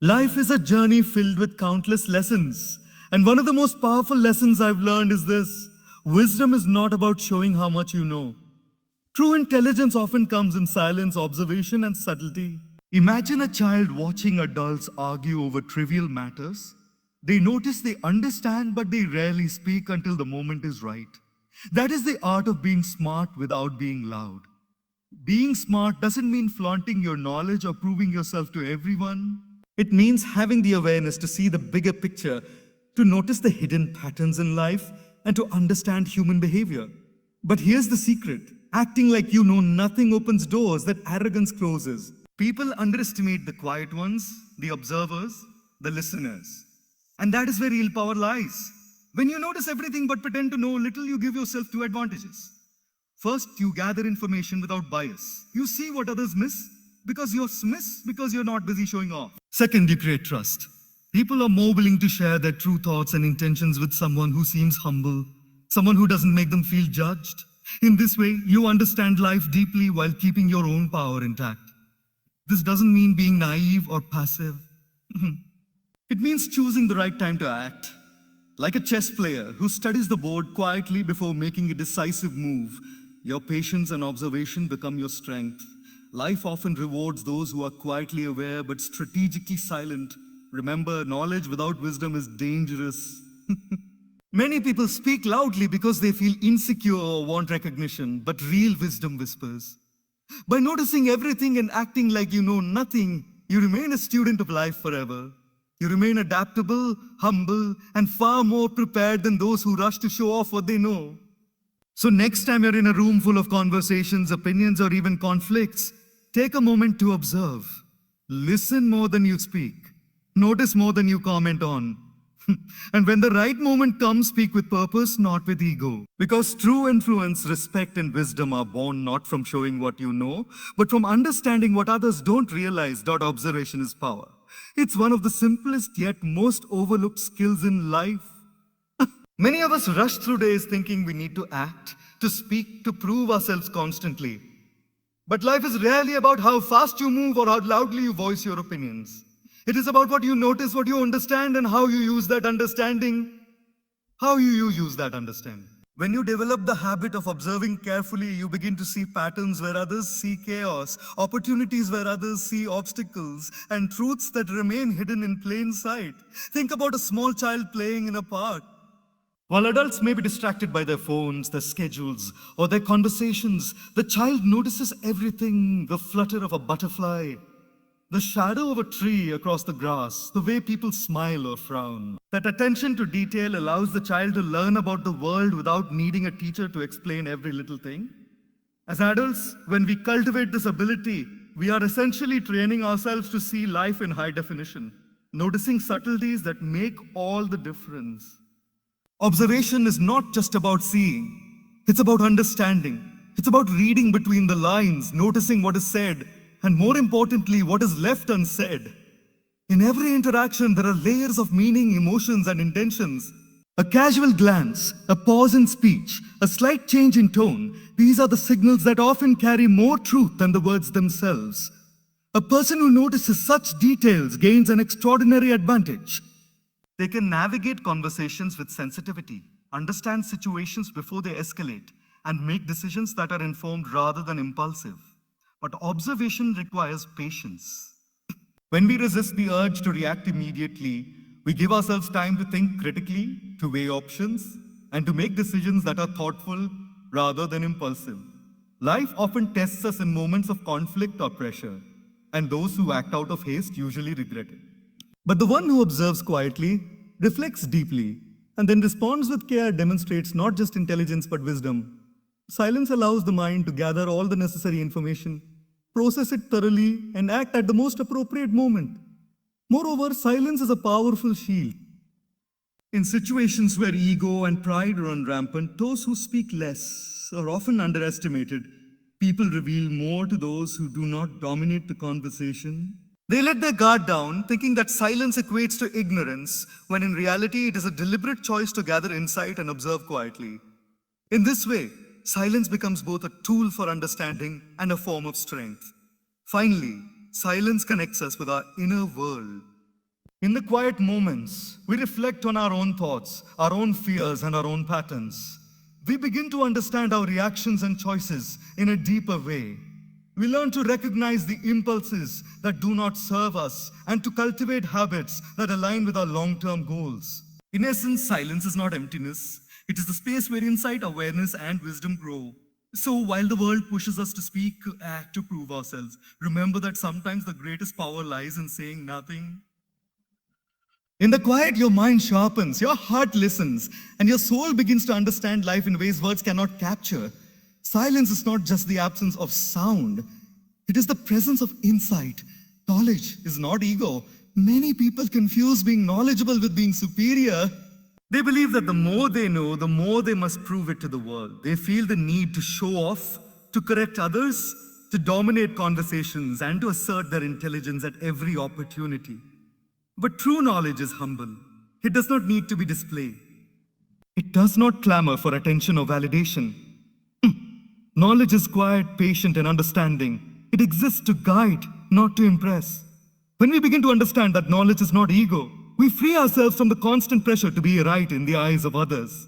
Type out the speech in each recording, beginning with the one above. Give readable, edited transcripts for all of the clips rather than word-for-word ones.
Life is a journey filled with countless lessons. And one of the most powerful lessons I've learned is this: wisdom is not about showing how much you know. True intelligence often comes in silence, observation, and subtlety. Imagine a child watching adults argue over trivial matters. They notice they understand, but they rarely speak until the moment is right. That is the art of being smart without being loud. Being smart doesn't mean flaunting your knowledge or proving yourself to everyone. It means having the awareness to see the bigger picture, to notice the hidden patterns in life, and to understand human behavior. But here's the secret: acting like you know nothing opens doors that arrogance closes. People underestimate the quiet ones, the observers, the listeners. And that is where real power lies. When you notice everything but pretend to know little, you give yourself two advantages. First, you gather information without bias. You see what others miss because you're not busy showing off. Second, you create trust. People are more willing to share their true thoughts and intentions with someone who seems humble, someone who doesn't make them feel judged. In this way, you understand life deeply while keeping your own power intact. This doesn't mean being naive or passive. It means choosing the right time to act. Like a chess player who studies the board quietly before making a decisive move, your patience and observation become your strength. Life often rewards those who are quietly aware but strategically silent. Remember, knowledge without wisdom is dangerous. Many people speak loudly because they feel insecure or want recognition, but real wisdom whispers. By noticing everything and acting like you know nothing, you remain a student of life forever. You remain adaptable, humble, and far more prepared than those who rush to show off what they know. So next time you're in a room full of conversations, opinions, or even conflicts, take a moment to observe. Listen more than you speak. Notice more than you comment on. And when the right moment comes, speak with purpose, not with ego. Because true influence, respect, and wisdom are born not from showing what you know, but from understanding what others don't realize. That observation is power. It's one of the simplest yet most overlooked skills in life. Many of us rush through days thinking we need to act, to speak, to prove ourselves constantly. But life is rarely about how fast you move or how loudly you voice your opinions. It is about what you notice, what you understand, and how you use that understanding. How you use that understanding. When you develop the habit of observing carefully, you begin to see patterns where others see chaos, opportunities where others see obstacles, and truths that remain hidden in plain sight. Think about a small child playing in a park. While adults may be distracted by their phones, their schedules, or their conversations, the child notices everything: the flutter of a butterfly, the shadow of a tree across the grass, the way people smile or frown. That attention to detail allows the child to learn about the world without needing a teacher to explain every little thing. As adults, when we cultivate this ability, we are essentially training ourselves to see life in high definition, noticing subtleties that make all the difference. Observation is not just about seeing, it's about understanding. It's about reading between the lines, noticing what is said, and more importantly, what is left unsaid. In every interaction, there are layers of meaning, emotions, and intentions. A casual glance, a pause in speech, a slight change in tone, these are the signals that often carry more truth than the words themselves. A person who notices such details gains an extraordinary advantage. They can navigate conversations with sensitivity, understand situations before they escalate, and make decisions that are informed rather than impulsive. But observation requires patience. When we resist the urge to react immediately, we give ourselves time to think critically, to weigh options, and to make decisions that are thoughtful rather than impulsive. Life often tests us in moments of conflict or pressure, and those who act out of haste usually regret it. But the one who observes quietly, reflects deeply, and then responds with care demonstrates not just intelligence but wisdom. Silence allows the mind to gather all the necessary information, process it thoroughly, and act at the most appropriate moment. Moreover, silence is a powerful shield. In situations where ego and pride run rampant, those who speak less are often underestimated. People reveal more to those who do not dominate the conversation. They let their guard down, thinking that silence equates to ignorance, when in reality it is a deliberate choice to gather insight and observe quietly. In this way, silence becomes both a tool for understanding and a form of strength. Finally, silence connects us with our inner world. In the quiet moments, we reflect on our own thoughts, our own fears, and our own patterns. We begin to understand our reactions and choices in a deeper way. We learn to recognize the impulses that do not serve us and to cultivate habits that align with our long-term goals. In essence, silence is not emptiness. It is the space where insight, awareness, and wisdom grow. So while the world pushes us to speak, act, to prove ourselves, remember that sometimes the greatest power lies in saying nothing. In the quiet, your mind sharpens, your heart listens, and your soul begins to understand life in ways words cannot capture. Silence is not just the absence of sound, it is the presence of insight. Knowledge is not ego. Many people confuse being knowledgeable with being superior. They believe that the more they know, the more they must prove it to the world. They feel the need to show off, to correct others, to dominate conversations, and to assert their intelligence at every opportunity. But true knowledge is humble. It does not need to be displayed. It does not clamor for attention or validation. Knowledge is quiet, patient, and understanding. It exists to guide, not to impress. When we begin to understand that knowledge is not ego, we free ourselves from the constant pressure to be right in the eyes of others.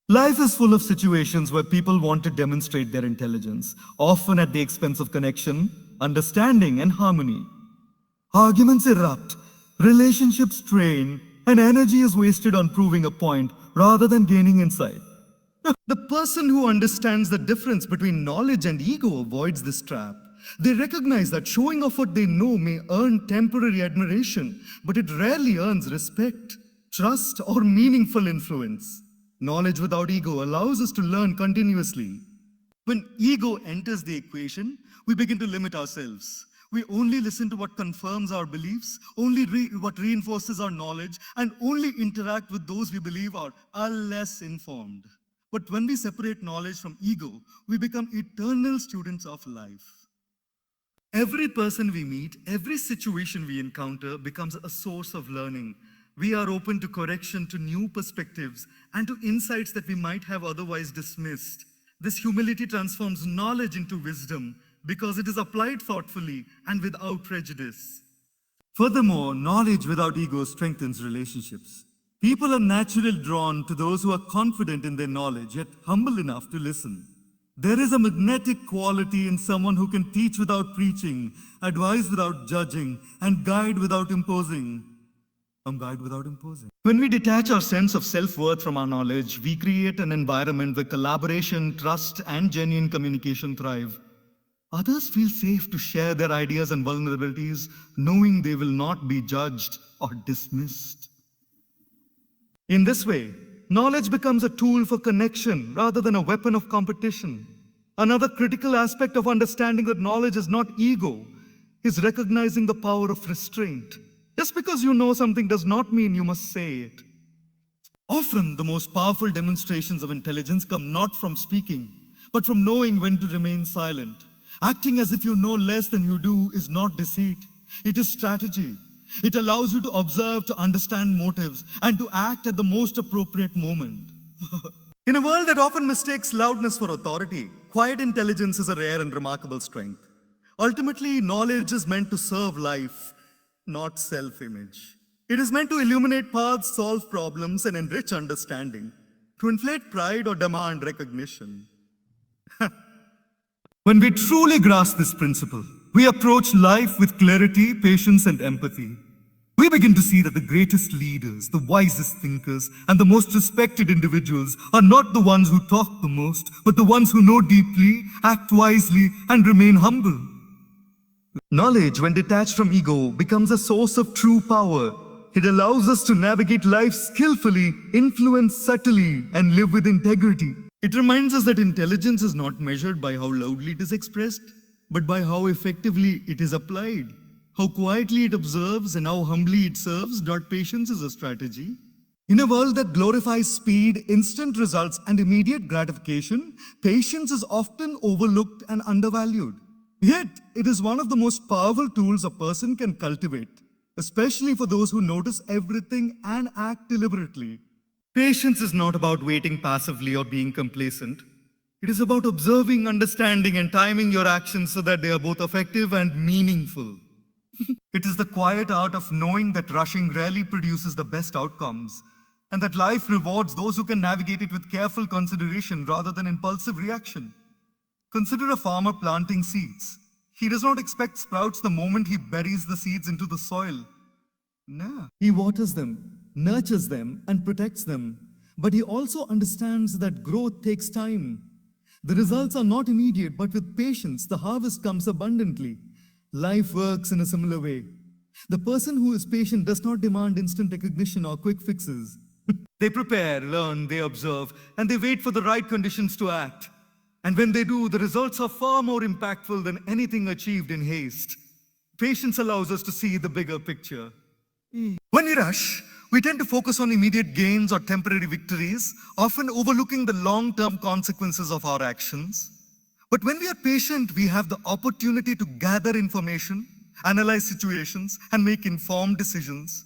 Life is full of situations where people want to demonstrate their intelligence, often at the expense of connection, understanding, and harmony. Arguments erupt, relationships strain, and energy is wasted on proving a point rather than gaining insight. The person who understands the difference between knowledge and ego avoids this trap. They recognize that showing off what they know may earn temporary admiration, but it rarely earns respect, trust, or meaningful influence. Knowledge without ego allows us to learn continuously. When ego enters the equation, we begin to limit ourselves. We only listen to what confirms our beliefs, only what reinforces our knowledge, and only interact with those we believe are less informed. But when we separate knowledge from ego, we become eternal students of life. Every person we meet, every situation we encounter becomes a source of learning. We are open to correction, to new perspectives, and to insights that we might have otherwise dismissed. This humility transforms knowledge into wisdom because it is applied thoughtfully and without prejudice. Furthermore, knowledge without ego strengthens relationships. People are naturally drawn to those who are confident in their knowledge, yet humble enough to listen. There is a magnetic quality in someone who can teach without preaching, advise without judging, and guide without imposing. When we detach our sense of self-worth from our knowledge, we create an environment where collaboration, trust, and genuine communication thrive. Others feel safe to share their ideas and vulnerabilities, knowing they will not be judged or dismissed. In this way, knowledge becomes a tool for connection rather than a weapon of competition. Another critical aspect of understanding that knowledge is not ego is recognizing the power of restraint. Just because you know something does not mean you must say it. Often, the most powerful demonstrations of intelligence come not from speaking, but from knowing when to remain silent. Acting as if you know less than you do is not deceit. It is strategy. It allows you to observe, to understand motives, and to act at the most appropriate moment. In a world that often mistakes loudness for authority, quiet intelligence is a rare and remarkable strength. Ultimately, knowledge is meant to serve life, not self-image. It is meant to illuminate paths, solve problems, and enrich understanding, to inflate pride or demand recognition. When we truly grasp this principle, we approach life with clarity, patience, and empathy. We begin to see that the greatest leaders, the wisest thinkers, and the most respected individuals are not the ones who talk the most, but the ones who know deeply, act wisely, and remain humble. Knowledge, when detached from ego, becomes a source of true power. It allows us to navigate life skillfully, influence subtly, and live with integrity. It reminds us that intelligence is not measured by how loudly it is expressed, but by how effectively it is applied, how quietly it observes, and how humbly it serves. Patience is a strategy. In a world that glorifies speed, instant results, and immediate gratification, patience is often overlooked and undervalued. Yet, it is one of the most powerful tools a person can cultivate, especially for those who notice everything and act deliberately. Patience is not about waiting passively or being complacent. It is about observing, understanding, and timing your actions so that they are both effective and meaningful. It is the quiet art of knowing that rushing rarely produces the best outcomes, and that life rewards those who can navigate it with careful consideration rather than impulsive reaction. Consider a farmer planting seeds. He does not expect sprouts the moment he buries the seeds into the soil. No. He waters them, nurtures them, and protects them. But he also understands that growth takes time. The results are not immediate, but with patience, the harvest comes abundantly. Life works in a similar way. The person who is patient does not demand instant recognition or quick fixes. They prepare, learn, they observe, and they wait for the right conditions to act. And when they do, the results are far more impactful than anything achieved in haste. Patience allows us to see the bigger picture. When we rush, we tend to focus on immediate gains or temporary victories, often overlooking the long-term consequences of our actions. But when we are patient, we have the opportunity to gather information, analyze situations, and make informed decisions.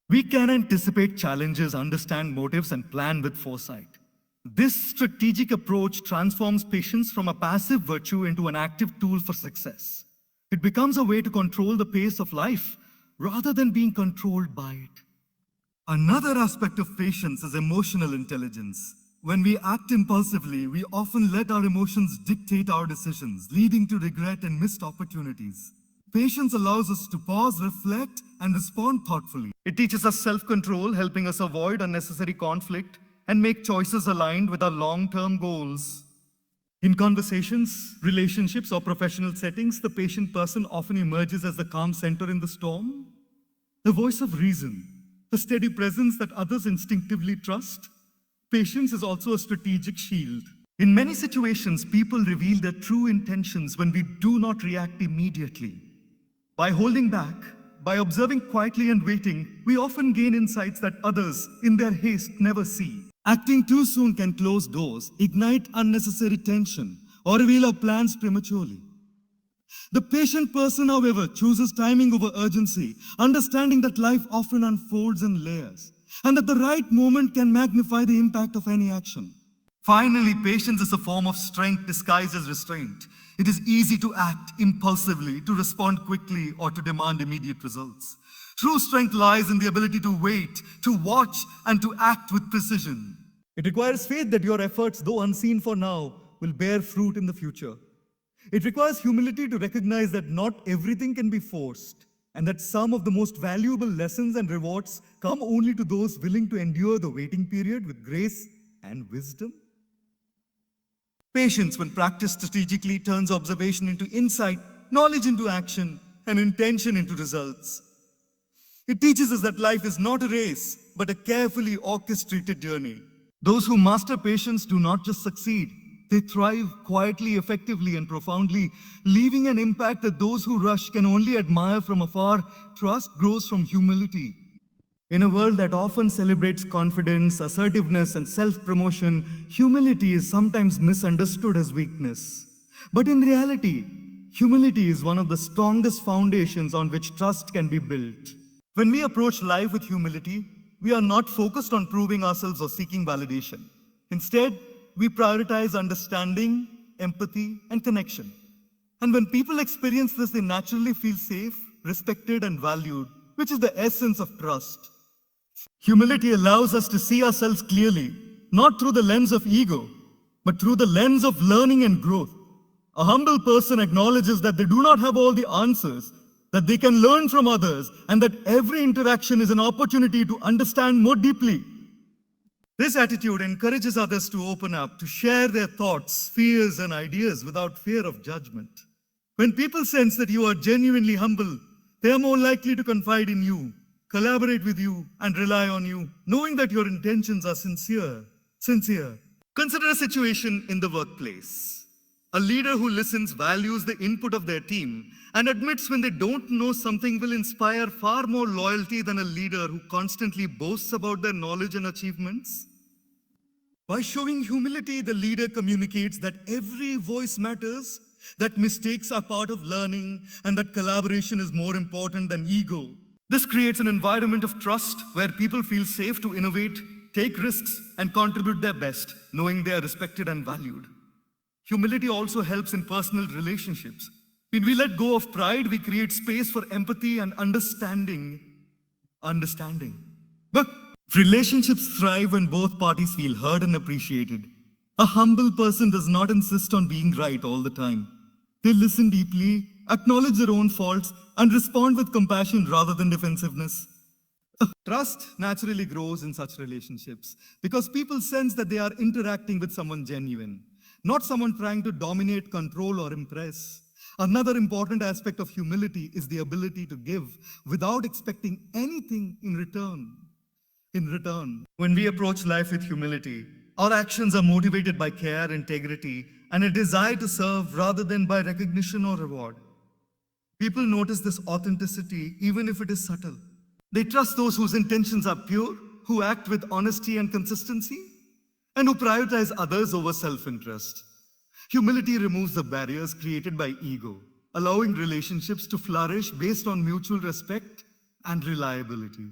We can anticipate challenges, understand motives, and plan with foresight. This strategic approach transforms patience from a passive virtue into an active tool for success. It becomes a way to control the pace of life rather than being controlled by it. Another aspect of patience is emotional intelligence. When we act impulsively, we often let our emotions dictate our decisions, leading to regret and missed opportunities. Patience allows us to pause, reflect, and respond thoughtfully. It teaches us self-control, helping us avoid unnecessary conflict and make choices aligned with our long-term goals. In conversations, relationships, or professional settings, the patient person often emerges as the calm center in the storm, the voice of reason, the steady presence that others instinctively trust. Patience is also a strategic shield. In many situations, people reveal their true intentions when we do not react immediately. By holding back, by observing quietly and waiting, we often gain insights that others, in their haste, never see. Acting too soon can close doors, ignite unnecessary tension, or reveal our plans prematurely. The patient person, however, chooses timing over urgency, understanding that life often unfolds in layers, and that the right moment can magnify the impact of any action. Finally, patience is a form of strength disguised as restraint. It is easy to act impulsively, to respond quickly, or to demand immediate results. True strength lies in the ability to wait, to watch, and to act with precision. It requires faith that your efforts, though unseen for now, will bear fruit in the future. It requires humility to recognize that not everything can be forced, and that some of the most valuable lessons and rewards come only to those willing to endure the waiting period with grace and wisdom. Patience, when practiced strategically, turns observation into insight, knowledge into action, and intention into results. It teaches us that life is not a race, but a carefully orchestrated journey. Those who master patience do not just succeed, they thrive quietly, effectively, and profoundly, leaving an impact that those who rush can only admire from afar. Trust grows from humility. In a world that often celebrates confidence, assertiveness, and self-promotion, humility is sometimes misunderstood as weakness. But in reality, humility is one of the strongest foundations on which trust can be built. When we approach life with humility, we are not focused on proving ourselves or seeking validation. Instead, we prioritize understanding, empathy, and connection. And when people experience this, they naturally feel safe, respected, and valued, which is the essence of trust. Humility allows us to see ourselves clearly, not through the lens of ego, but through the lens of learning and growth. A humble person acknowledges that they do not have all the answers, that they can learn from others, and that every interaction is an opportunity to understand more deeply. This attitude encourages others to open up, to share their thoughts, fears, and ideas without fear of judgment. When people sense that you are genuinely humble, they are more likely to confide in you, collaborate with you, and rely on you, knowing that your intentions are sincere. Consider a situation in the workplace. A leader who listens, values the input of their team, and admits when they don't know something will inspire far more loyalty than a leader who constantly boasts about their knowledge and achievements. By showing humility, the leader communicates that every voice matters, that mistakes are part of learning, and that collaboration is more important than ego. This creates an environment of trust where people feel safe to innovate, take risks, and contribute their best, knowing they are respected and valued. Humility also helps in personal relationships. When we let go of pride, we create space for empathy and understanding. Understanding. But relationships thrive when both parties feel heard and appreciated. A humble person does not insist on being right all the time. They listen deeply, acknowledge their own faults, and respond with compassion rather than defensiveness. Trust naturally grows in such relationships because people sense that they are interacting with someone genuine, not someone trying to dominate, control, or impress. Another important aspect of humility is the ability to give without expecting anything in return. When we approach life with humility, our actions are motivated by care, integrity, and a desire to serve rather than by recognition or reward. People notice this authenticity even if it is subtle. They trust those whose intentions are pure, who act with honesty and consistency, and who prioritize others over self-interest. Humility removes the barriers created by ego, allowing relationships to flourish based on mutual respect and reliability.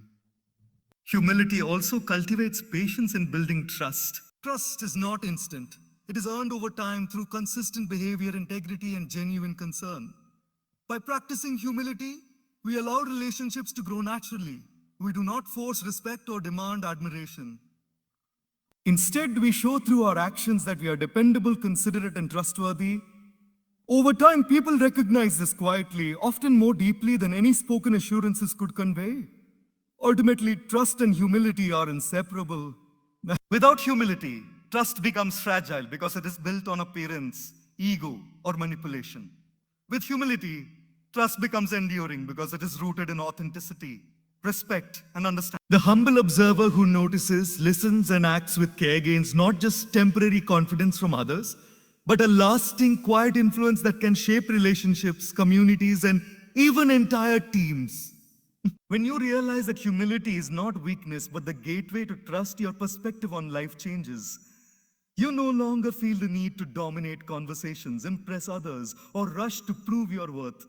Humility also cultivates patience in building trust. Trust is not instant. It is earned over time through consistent behavior, integrity, and genuine concern. By practicing humility, we allow relationships to grow naturally. We do not force respect or demand admiration. Instead, we show through our actions that we are dependable, considerate, and trustworthy. Over time, people recognize this quietly, often more deeply than any spoken assurances could convey. Ultimately, trust and humility are inseparable. Without humility, trust becomes fragile because it is built on appearance, ego, or manipulation. With humility, trust becomes enduring because it is rooted in authenticity, respect, and understanding. The humble observer who notices, listens, and acts with care gains not just temporary confidence from others, but a lasting, quiet influence that can shape relationships, communities, and even entire teams. When you realize that humility is not weakness, but the gateway to trust, your perspective on life changes. You no longer feel the need to dominate conversations, impress others, or rush to prove your worth.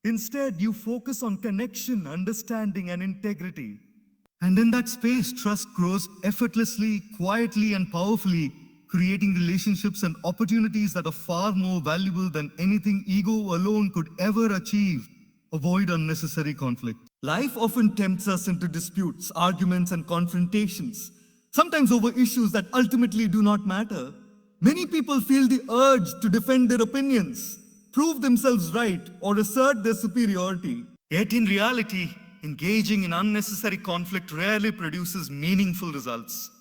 Instead, you focus on connection, understanding, and integrity. And in that space, trust grows effortlessly, quietly, and powerfully, creating relationships and opportunities that are far more valuable than anything ego alone could ever achieve. Avoid unnecessary conflict. Life often tempts us into disputes, arguments, and confrontations, sometimes over issues that ultimately do not matter. Many people feel the urge to defend their opinions, prove themselves right, or assert their superiority. Yet in reality, engaging in unnecessary conflict rarely produces meaningful results.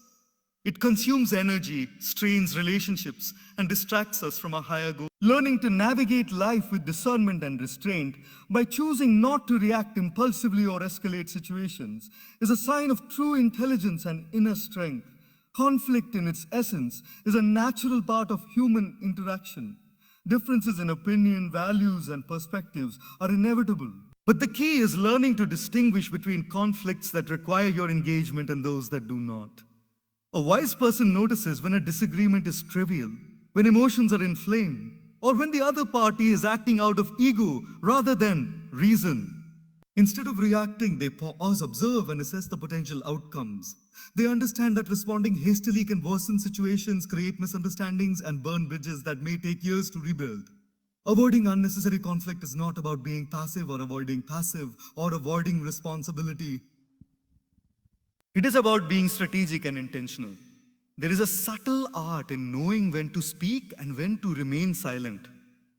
It consumes energy, strains relationships, and distracts us from our higher goal. Learning to navigate life with discernment and restraint by choosing not to react impulsively or escalate situations is a sign of true intelligence and inner strength. Conflict, in its essence, is a natural part of human interaction. Differences in opinion, values, and perspectives are inevitable. But the key is learning to distinguish between conflicts that require your engagement and those that do not. A wise person notices when a disagreement is trivial, when emotions are inflamed, or when the other party is acting out of ego rather than reason. Instead of reacting, they pause, observe, and assess the potential outcomes. They understand that responding hastily can worsen situations, create misunderstandings, and burn bridges that may take years to rebuild. Avoiding unnecessary conflict is not about being passive or avoiding responsibility. It is about being strategic and intentional. There is a subtle art in knowing when to speak and when to remain silent.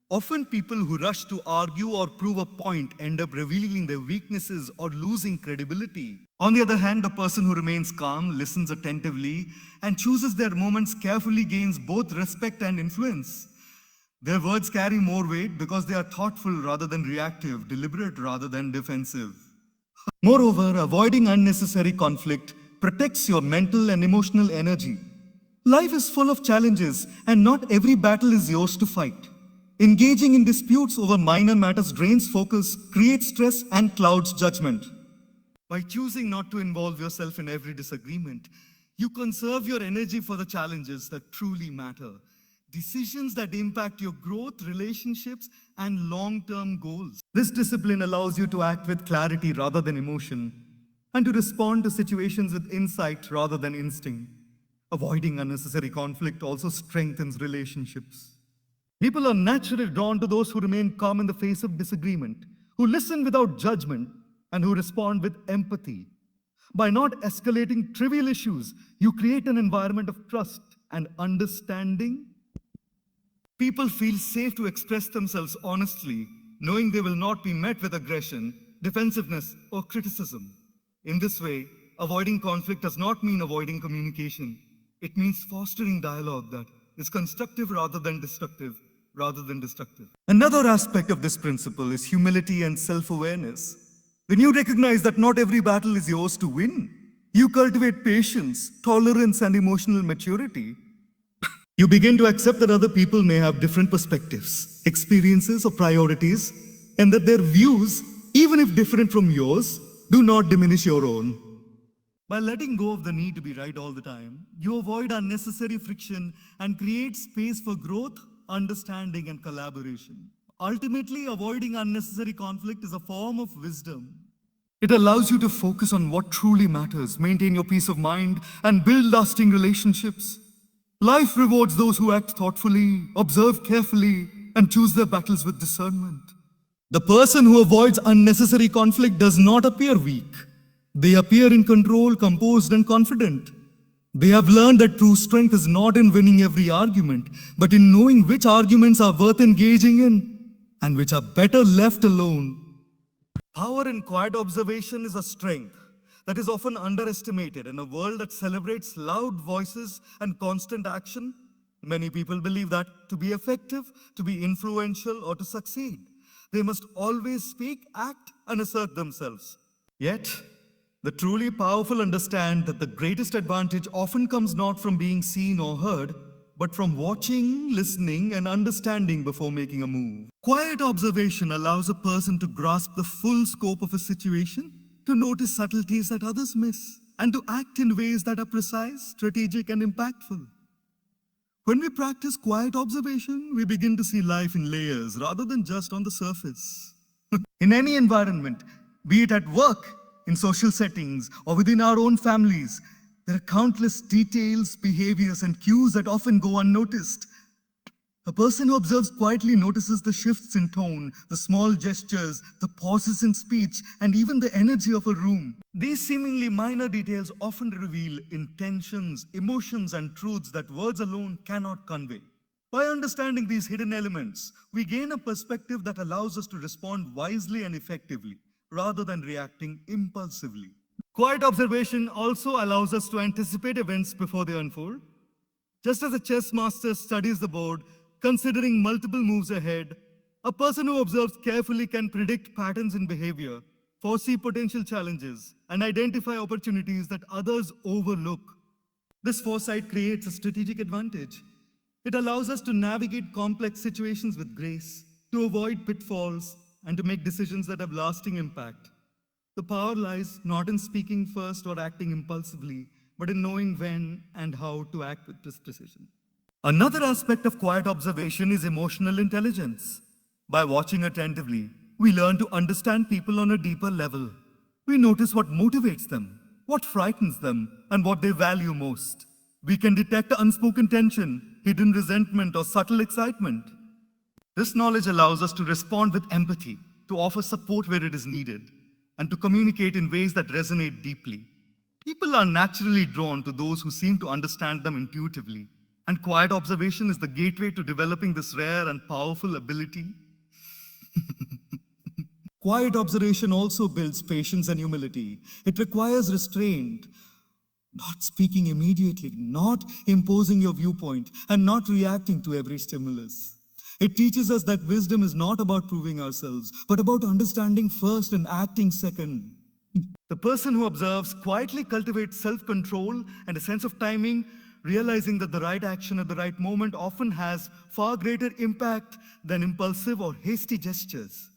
Often people who rush to argue or prove a point end up revealing their weaknesses or losing credibility. On the other hand, a person who remains calm, listens attentively, and chooses their moments carefully gains both respect and influence. Their words carry more weight because they are thoughtful rather than reactive, deliberate rather than defensive. Moreover, avoiding unnecessary conflict protects your mental and emotional energy. Life is full of challenges, and not every battle is yours to fight. Engaging in disputes over minor matters drains focus, creates stress, and clouds judgment. By choosing not to involve yourself in every disagreement, you conserve your energy for the challenges that truly matter. Decisions that impact your growth, relationships, and long-term goals. This discipline allows you to act with clarity rather than emotion, and to respond to situations with insight rather than instinct. Avoiding unnecessary conflict also strengthens relationships. People are naturally drawn to those who remain calm in the face of disagreement, who listen without judgment, and who respond with empathy. By not escalating trivial issues, you create an environment of trust and understanding. People feel safe to express themselves honestly, knowing they will not be met with aggression, defensiveness, or criticism. In this way, avoiding conflict does not mean avoiding communication. It means fostering dialogue that is constructive rather than destructive, Another aspect of this principle is humility and self-awareness. When you recognize that not every battle is yours to win, you cultivate patience, tolerance, and emotional maturity. You begin to accept that other people may have different perspectives, experiences, or priorities, and that their views, even if different from yours, do not diminish your own. By letting go of the need to be right all the time, you avoid unnecessary friction and create space for growth, understanding, and collaboration. Ultimately, avoiding unnecessary conflict is a form of wisdom. It allows you to focus on what truly matters, maintain your peace of mind, and build lasting relationships. Life rewards those who act thoughtfully, observe carefully, and choose their battles with discernment. The person who avoids unnecessary conflict does not appear weak. They appear in control, composed, and confident. They have learned that true strength is not in winning every argument, but in knowing which arguments are worth engaging in and which are better left alone. Power in quiet observation is a strength that is often underestimated in a world that celebrates loud voices and constant action. Many people believe that to be effective, to be influential, or to succeed, they must always speak, act, and assert themselves. Yet, the truly powerful understand that the greatest advantage often comes not from being seen or heard, but from watching, listening, and understanding before making a move. Quiet observation allows a person to grasp the full scope of a situation, to notice subtleties that others miss, and to act in ways that are precise, strategic, and impactful. When we practice quiet observation, we begin to see life in layers rather than just on the surface. In any environment, be it at work, in social settings, or within our own families, there are countless details, behaviors, and cues that often go unnoticed. A person who observes quietly notices the shifts in tone, the small gestures, the pauses in speech, and even the energy of a room. These seemingly minor details often reveal intentions, emotions, and truths that words alone cannot convey. By understanding these hidden elements, we gain a perspective that allows us to respond wisely and effectively, rather than reacting impulsively. Quiet observation also allows us to anticipate events before they unfold. Just as a chess master studies the board, considering multiple moves ahead, a person who observes carefully can predict patterns in behavior, foresee potential challenges, and identify opportunities that others overlook. This foresight creates a strategic advantage. It allows us to navigate complex situations with grace, to avoid pitfalls, and to make decisions that have lasting impact. The power lies not in speaking first or acting impulsively, but in knowing when and how to act with precision. Another aspect of quiet observation is emotional intelligence. By watching attentively, we learn to understand people on a deeper level. We notice what motivates them, what frightens them, and what they value most. We can detect unspoken tension, hidden resentment, or subtle excitement. This knowledge allows us to respond with empathy, to offer support where it is needed, and to communicate in ways that resonate deeply. People are naturally drawn to those who seem to understand them intuitively, and quiet observation is the gateway to developing this rare and powerful ability. Quiet observation also builds patience and humility. It requires restraint, not speaking immediately, not imposing your viewpoint, and not reacting to every stimulus. It teaches us that wisdom is not about proving ourselves, but about understanding first and acting second. The person who observes quietly cultivates self-control and a sense of timing, realizing that the right action at the right moment often has far greater impact than impulsive or hasty gestures.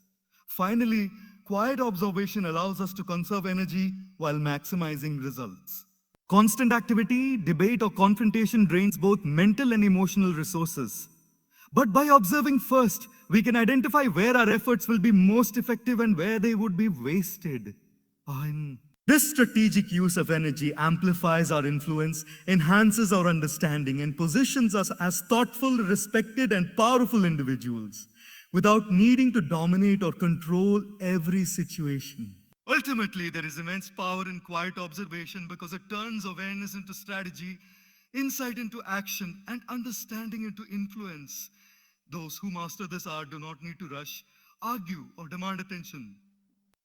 Finally, quiet observation allows us to conserve energy while maximizing results. Constant activity, debate, or confrontation drains both mental and emotional resources. But by observing first, we can identify where our efforts will be most effective and where they would be wasted. This strategic use of energy amplifies our influence, enhances our understanding, and positions us as thoughtful, respected, and powerful individuals without needing to dominate or control every situation. Ultimately, there is immense power in quiet observation because it turns awareness into strategy, insight into action, and understanding into influence. Those who master this art do not need to rush, argue, or demand attention.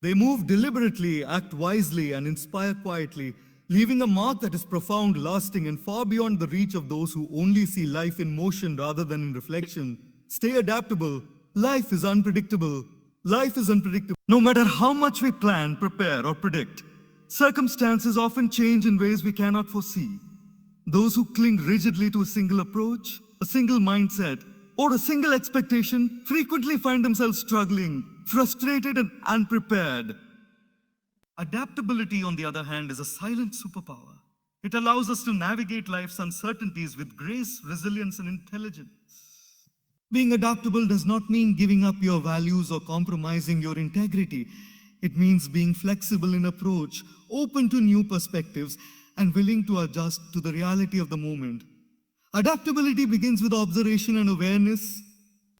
They move deliberately, act wisely, and inspire quietly, leaving a mark that is profound, lasting, and far beyond the reach of those who only see life in motion rather than in reflection. Stay adaptable. Life is unpredictable. Life is unpredictable. No matter how much we plan, prepare, or predict, circumstances often change in ways we cannot foresee. Those who cling rigidly to a single approach, a single mindset, or a single expectation frequently find themselves struggling, frustrated, and unprepared. Adaptability, on the other hand, is a silent superpower. It allows us to navigate life's uncertainties with grace, resilience, and intelligence. Being adaptable does not mean giving up your values or compromising your integrity. It means being flexible in approach, open to new perspectives, and willing to adjust to the reality of the moment. Adaptability begins with observation and awareness.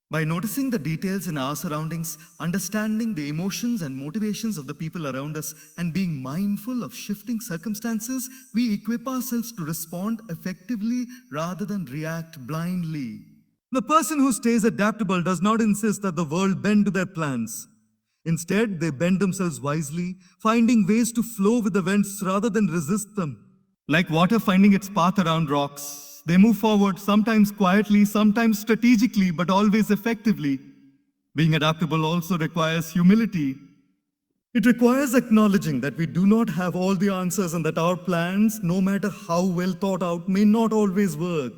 By noticing the details in our surroundings, understanding the emotions and motivations of the people around us, and being mindful of shifting circumstances, we equip ourselves to respond effectively rather than react blindly. The person who stays adaptable does not insist that the world bend to their plans. Instead, they bend themselves wisely, finding ways to flow with events rather than resist them. Like water finding its path around rocks, they move forward, sometimes quietly, sometimes strategically, but always effectively. Being adaptable also requires humility. It requires acknowledging that we do not have all the answers and that our plans, no matter how well thought out, may not always work.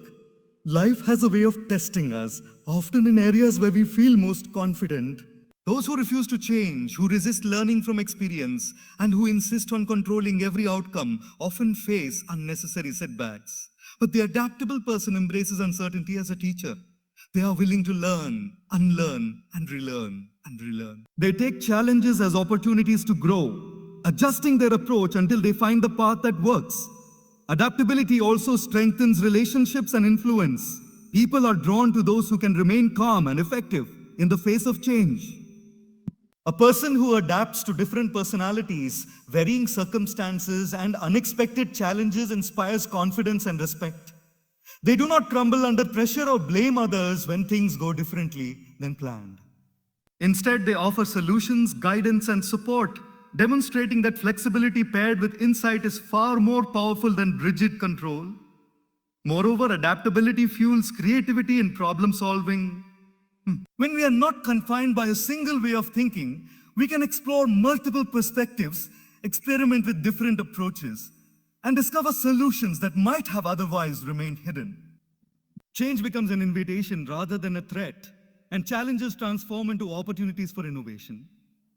Life has a way of testing us, often in areas where we feel most confident. Those who refuse to change, who resist learning from experience, and who insist on controlling every outcome often face unnecessary setbacks. But the adaptable person embraces uncertainty as a teacher. They are willing to learn, unlearn, and relearn, and relearn. They take challenges as opportunities to grow, adjusting their approach until they find the path that works. Adaptability also strengthens relationships and influence. People are drawn to those who can remain calm and effective in the face of change. A person who adapts to different personalities, varying circumstances, and unexpected challenges inspires confidence and respect. They do not crumble under pressure or blame others when things go differently than planned. Instead, they offer solutions, guidance, and support, demonstrating that flexibility paired with insight is far more powerful than rigid control. Moreover, adaptability fuels creativity and problem solving. When we are not confined by a single way of thinking, we can explore multiple perspectives, experiment with different approaches, and discover solutions that might have otherwise remained hidden. Change becomes an invitation rather than a threat, and challenges transform into opportunities for innovation.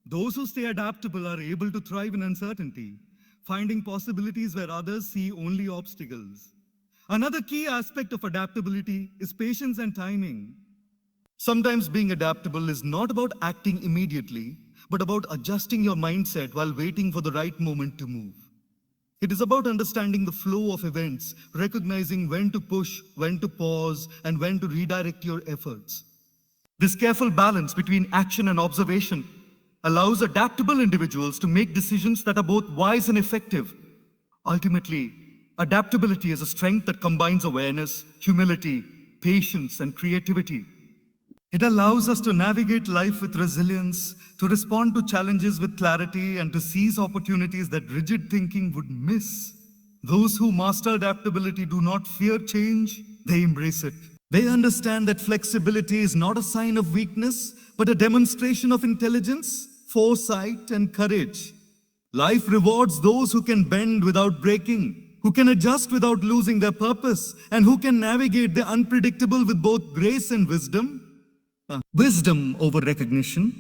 Those who stay adaptable are able to thrive in uncertainty, finding possibilities where others see only obstacles. Another key aspect of adaptability is patience and timing. Sometimes being adaptable is not about acting immediately, but about adjusting your mindset while waiting for the right moment to move. It is about understanding the flow of events, recognizing when to push, when to pause, and when to redirect your efforts. This careful balance between action and observation allows adaptable individuals to make decisions that are both wise and effective. Ultimately, adaptability is a strength that combines awareness, humility, patience, and creativity. It allows us to navigate life with resilience, to respond to challenges with clarity, and to seize opportunities that rigid thinking would miss. Those who master adaptability do not fear change, they embrace it. They understand that flexibility is not a sign of weakness, but a demonstration of intelligence, foresight, and courage. Life rewards those who can bend without breaking, who can adjust without losing their purpose, and who can navigate the unpredictable with both grace and wisdom. Wisdom over recognition.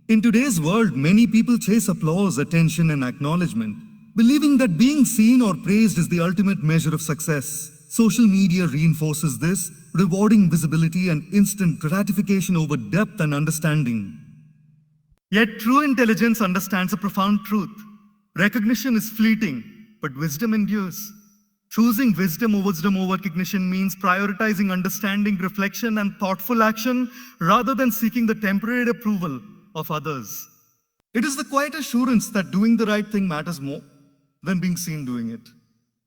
In today's world, many people chase applause, attention, and acknowledgement, believing that being seen or praised is the ultimate measure of success. Social media reinforces this, rewarding visibility and instant gratification over depth and understanding. Yet true intelligence understands a profound truth. Recognition is fleeting, but wisdom endures. Choosing wisdom over recognition means prioritizing understanding, reflection, and thoughtful action rather than seeking the temporary approval of others. It is the quiet assurance that doing the right thing matters more than being seen doing it.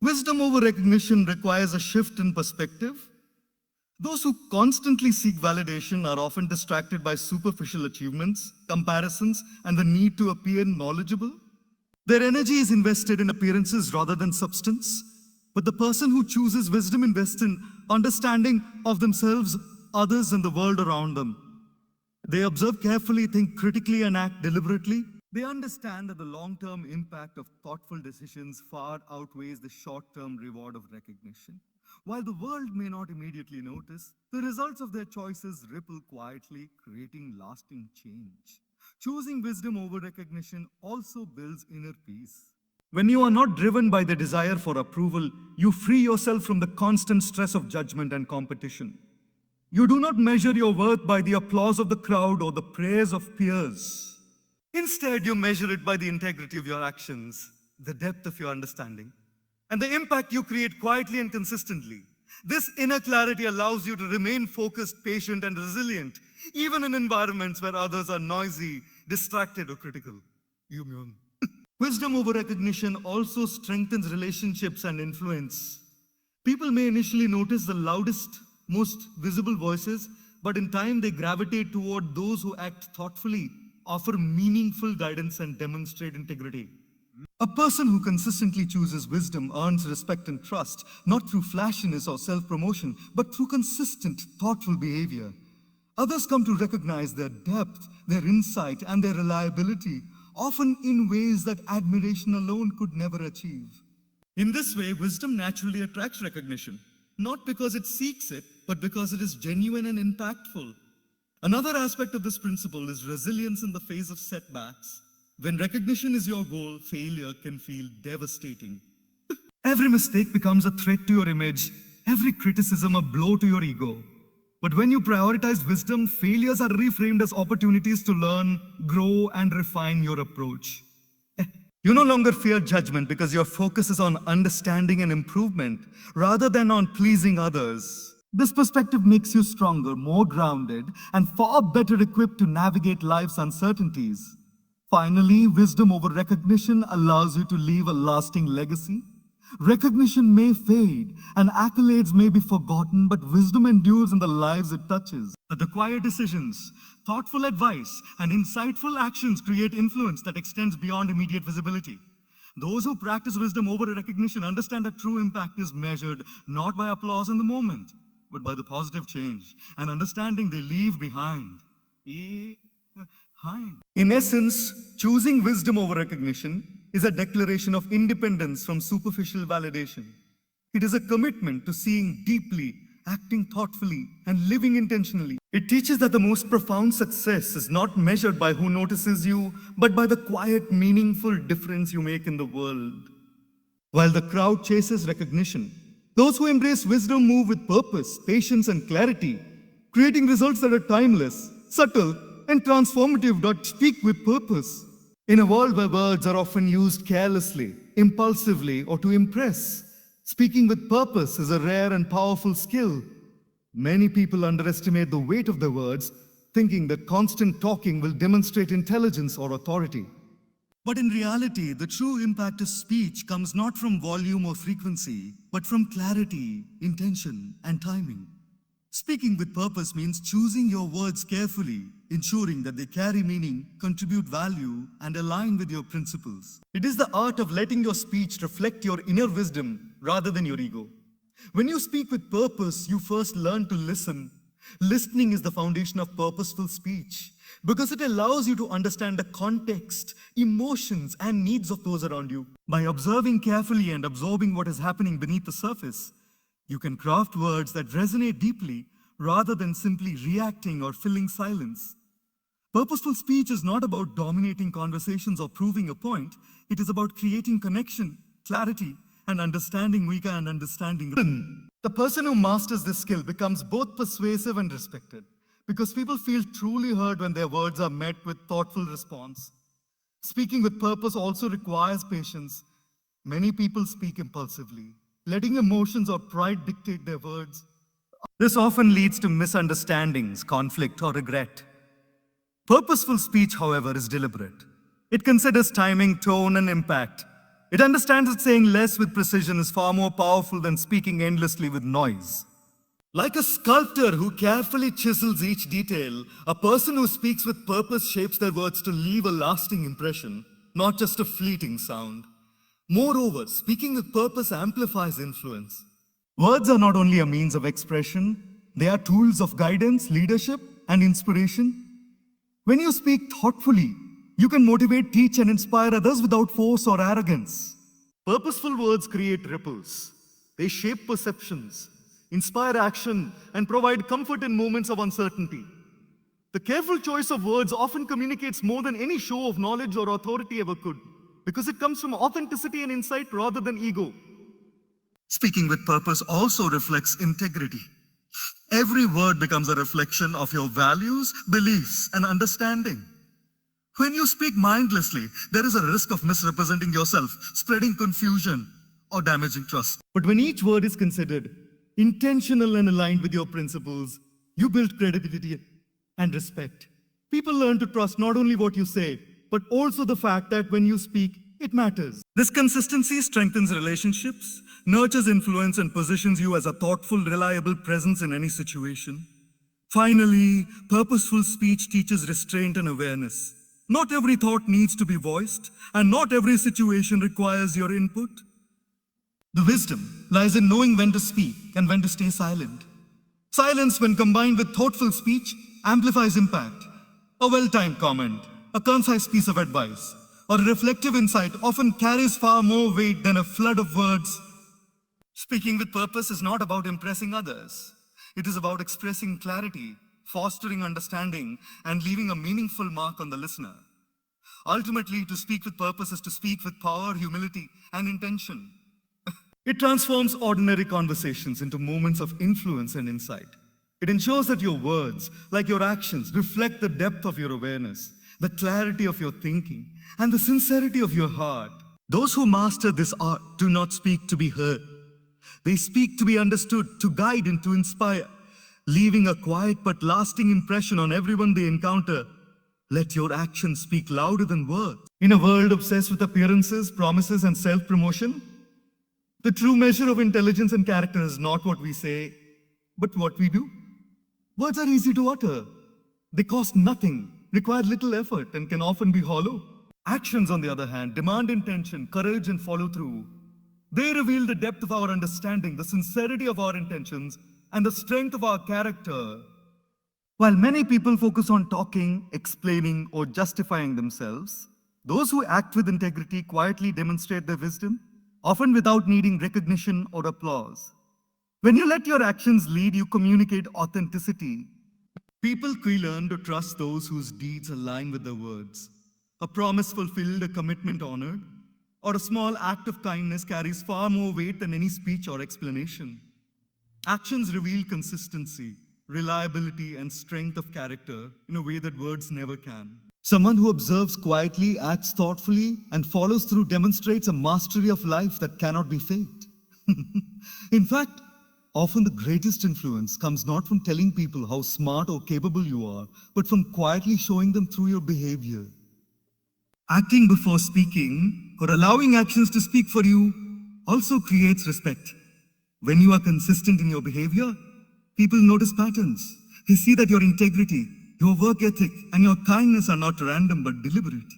Wisdom over recognition requires a shift in perspective. Those who constantly seek validation are often distracted by superficial achievements, comparisons, and the need to appear knowledgeable. Their energy is invested in appearances rather than substance. But the person who chooses wisdom invests in understanding of themselves, others, and the world around them. They observe carefully, think critically, and act deliberately. They understand that the long-term impact of thoughtful decisions far outweighs the short-term reward of recognition. While the world may not immediately notice, the results of their choices ripple quietly, creating lasting change. Choosing wisdom over recognition also builds inner peace. When you are not driven by the desire for approval, you free yourself from the constant stress of judgment and competition. You do not measure your worth by the applause of the crowd or the praise of peers. Instead, you measure it by the integrity of your actions, the depth of your understanding, and the impact you create quietly and consistently. This inner clarity allows you to remain focused, patient, and resilient, even in environments where others are noisy, distracted, or critical. Wisdom over recognition also strengthens relationships and influence. People may initially notice the loudest, most visible voices, but in time they gravitate toward those who act thoughtfully, offer meaningful guidance, and demonstrate integrity. A person who consistently chooses wisdom earns respect and trust, not through flashiness or self-promotion, but through consistent, thoughtful behavior. Others come to recognize their depth, their insight, and their reliability, often in ways that admiration alone could never achieve. In this way, wisdom naturally attracts recognition, not because it seeks it, but because it is genuine and impactful. Another aspect of this principle is resilience in the face of setbacks. When recognition is your goal, failure can feel devastating. Every mistake becomes a threat to your image, every criticism a blow to your ego. But when you prioritize wisdom, failures are reframed as opportunities to learn, grow, and refine your approach. You no longer fear judgment because your focus is on understanding and improvement rather than on pleasing others. This perspective makes you stronger, more grounded, and far better equipped to navigate life's uncertainties. Finally, wisdom over recognition allows you to leave a lasting legacy. Recognition may fade and accolades may be forgotten, but wisdom endures in the lives it touches. The quiet decisions, thoughtful advice, and insightful actions create influence that extends beyond immediate visibility. Those who practice wisdom over recognition understand that true impact is measured not by applause in the moment, but by the positive change and understanding they leave behind. In essence, choosing wisdom over recognition is a declaration of independence from superficial validation. It is a commitment to seeing deeply, acting thoughtfully, and living intentionally. It teaches that the most profound success is not measured by who notices you, but by the quiet, meaningful difference you make in the world. While the crowd chases recognition, those who embrace wisdom move with purpose, patience, and clarity, creating results that are timeless, subtle, and transformative that speak with purpose. In a world where words are often used carelessly, impulsively, or to impress, speaking with purpose is a rare and powerful skill. Many people underestimate the weight of their words, thinking that constant talking will demonstrate intelligence or authority. But in reality, the true impact of speech comes not from volume or frequency, but from clarity, intention, and timing. Speaking with purpose means choosing your words carefully, ensuring that they carry meaning, contribute value, and align with your principles. It is the art of letting your speech reflect your inner wisdom rather than your ego. When you speak with purpose, you first learn to listen. Listening is the foundation of purposeful speech because it allows you to understand the context, emotions, and needs of those around you. By observing carefully and absorbing what is happening beneath the surface, you can craft words that resonate deeply rather than simply reacting or filling silence. Purposeful speech is not about dominating conversations or proving a point. It is about creating connection, clarity, and understanding weaker and understanding. The person who masters this skill becomes both persuasive and respected because people feel truly heard when their words are met with thoughtful response. Speaking with purpose also requires patience. Many people speak impulsively, letting emotions or pride dictate their words. This often leads to misunderstandings, conflict, or regret. Purposeful speech, however, is deliberate. It considers timing, tone, and impact. It understands that saying less with precision is far more powerful than speaking endlessly with noise. Like a sculptor who carefully chisels each detail, a person who speaks with purpose shapes their words to leave a lasting impression, not just a fleeting sound. Moreover, speaking with purpose amplifies influence. Words are not only a means of expression, they are tools of guidance, leadership, and inspiration. When you speak thoughtfully, you can motivate, teach, and inspire others without force or arrogance. Purposeful words create ripples. They shape perceptions, inspire action, and provide comfort in moments of uncertainty. The careful choice of words often communicates more than any show of knowledge or authority ever could, because it comes from authenticity and insight rather than ego. Speaking with purpose also reflects integrity. Every word becomes a reflection of your values, beliefs, and understanding. When you speak mindlessly, there is a risk of misrepresenting yourself, spreading confusion, or damaging trust. But when each word is considered, intentional and aligned with your principles, you build credibility and respect. People learn to trust not only what you say, but also the fact that when you speak, it matters. This consistency strengthens relationships, nurtures influence, and positions you as a thoughtful, reliable presence in any situation. Finally, purposeful speech teaches restraint and awareness. Not every thought needs to be voiced, and not every situation requires your input. The wisdom lies in knowing when to speak and when to stay silent. Silence, when combined with thoughtful speech, amplifies impact. A well-timed comment, a concise piece of advice, or a reflective insight often carries far more weight than a flood of words. Speaking with purpose is not about impressing others. It is about expressing clarity, fostering understanding, and leaving a meaningful mark on the listener. Ultimately, to speak with purpose is to speak with power, humility, and intention. It transforms ordinary conversations into moments of influence and insight. It ensures that your words, like your actions, reflect the depth of your awareness, the clarity of your thinking, and the sincerity of your heart. Those who master this art do not speak to be heard. They speak to be understood, to guide, and to inspire, leaving a quiet but lasting impression on everyone they encounter. Let your actions speak louder than words. In a world obsessed with appearances, promises, and self-promotion, the true measure of intelligence and character is not what we say, but what we do. Words are easy to utter. They cost nothing, require little effort, and can often be hollow. Actions, on the other hand, demand intention, courage, and follow-through. They reveal the depth of our understanding, the sincerity of our intentions, and the strength of our character. While many people focus on talking, explaining, or justifying themselves, those who act with integrity quietly demonstrate their wisdom, often without needing recognition or applause. When you let your actions lead, you communicate authenticity. People quickly learn to trust those whose deeds align with their words. A promise fulfilled, a commitment honored, or a small act of kindness carries far more weight than any speech or explanation. Actions reveal consistency, reliability, and strength of character in a way that words never can. Someone who observes quietly, acts thoughtfully, and follows through demonstrates a mastery of life that cannot be faked. In fact, often the greatest influence comes not from telling people how smart or capable you are, but from quietly showing them through your behavior. Acting before speaking, or allowing actions to speak for you, also creates respect. When you are consistent in your behavior, people notice patterns. They see that your integrity, your work ethic, and your kindness are not random but deliberate.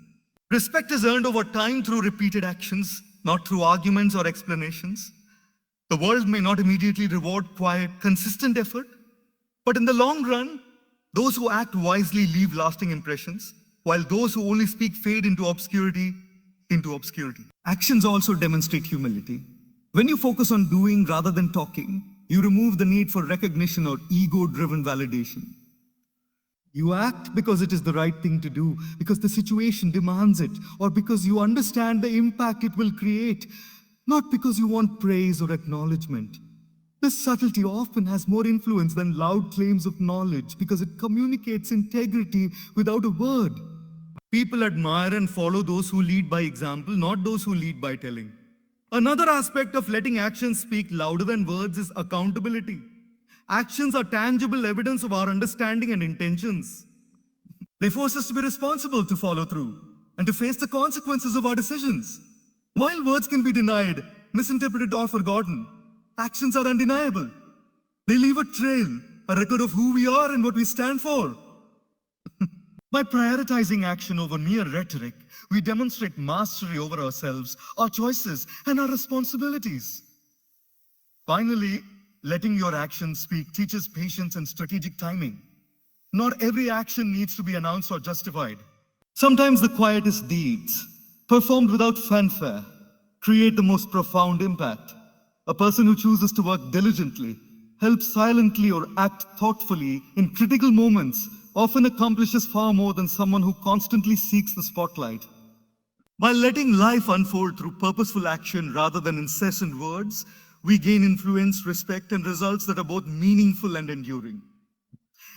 Respect is earned over time through repeated actions, not through arguments or explanations. The world may not immediately reward quiet, consistent effort, but in the long run, those who act wisely leave lasting impressions, while those who only speak fade into obscurity. Actions also demonstrate humility. When you focus on doing rather than talking, you remove the need for recognition or ego-driven validation. You act because it is the right thing to do, because the situation demands it, or because you understand the impact it will create, not because you want praise or acknowledgement. This subtlety often has more influence than loud claims of knowledge because it communicates integrity without a word. People admire and follow those who lead by example, not those who lead by telling. Another aspect of letting actions speak louder than words is accountability. Actions are tangible evidence of our understanding and intentions. They force us to be responsible, to follow through, and to face the consequences of our decisions. While words can be denied, misinterpreted, or forgotten, actions are undeniable. They leave a trail, a record of who we are and what we stand for. By prioritizing action over mere rhetoric, we demonstrate mastery over ourselves, our choices, and our responsibilities. Finally, letting your actions speak teaches patience and strategic timing. Not every action needs to be announced or justified. Sometimes the quietest deeds, performed without fanfare, create the most profound impact. A person who chooses to work diligently, help silently, or act thoughtfully in critical moments often accomplishes far more than someone who constantly seeks the spotlight. By letting life unfold through purposeful action rather than incessant words, we gain influence, respect, and results that are both meaningful and enduring.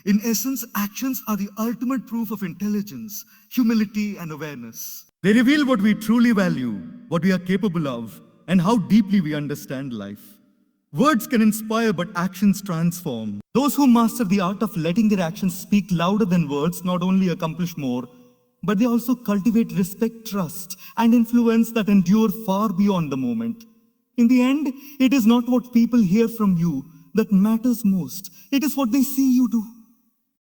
In essence, actions are the ultimate proof of intelligence, humility, and awareness. They reveal what we truly value, what we are capable of, and how deeply we understand life. Words can inspire, but actions transform. Those who master the art of letting their actions speak louder than words not only accomplish more, but they also cultivate respect, trust, and influence that endure far beyond the moment. In the end, it is not what people hear from you that matters most. It is what they see you do.